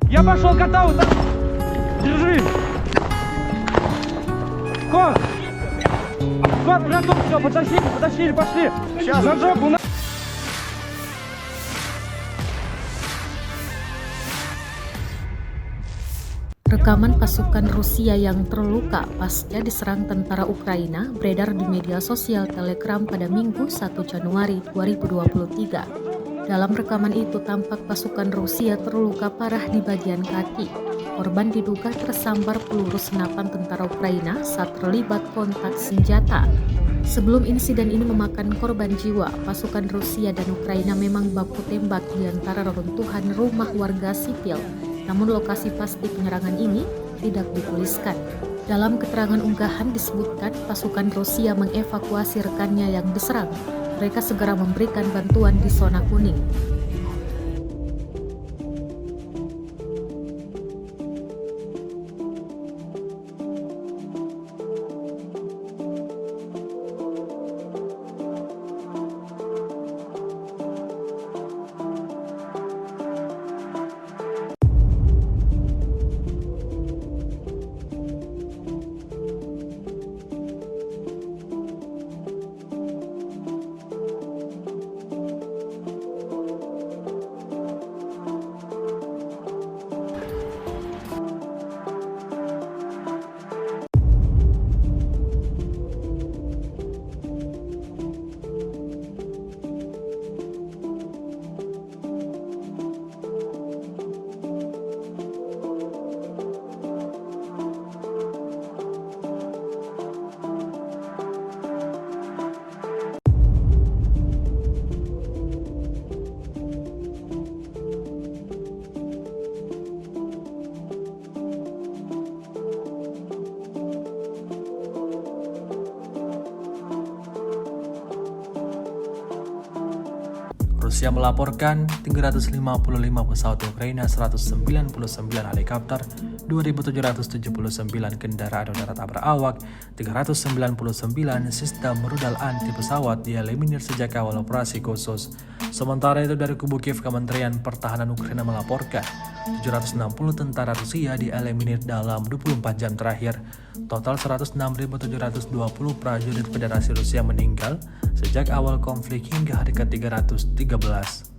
Я пошел катал. Держи. Кот. Кот, браток, все, потащили, пошли. Сейчас. На жопу, на... Rekaman pasukan Rusia yang terluka pasca diserang tentara Ukraina beredar di media sosial Telegram pada Minggu 1 Januari 2023. Dalam rekaman itu tampak pasukan Rusia terluka parah di bagian kaki. Korban diduga tersambar peluru senapan tentara Ukraina saat terlibat kontak senjata. Sebelum insiden ini memakan korban jiwa, pasukan Rusia dan Ukraina memang baku tembak di antara reruntuhan rumah warga sipil. Namun lokasi pasti penyerangan ini tidak dituliskan. Dalam keterangan unggahan disebutkan pasukan Rusia mengevakuasi rekannya yang diserang. Mereka segera memberikan bantuan di zona kuning. Rusia melaporkan 355 pesawat Ukraina, 199 helikopter, 2.779 kendaraan darat berawak, 399 sistem rudal anti pesawat dieliminir sejak awal operasi khusus. Sementara itu dari kubu Kiev, Kementerian Pertahanan Ukraina melaporkan 760 tentara Rusia dieliminir dalam 24 jam terakhir. Total 106.720 prajurit Federasi Rusia meninggal sejak awal konflik hingga hari ke-313.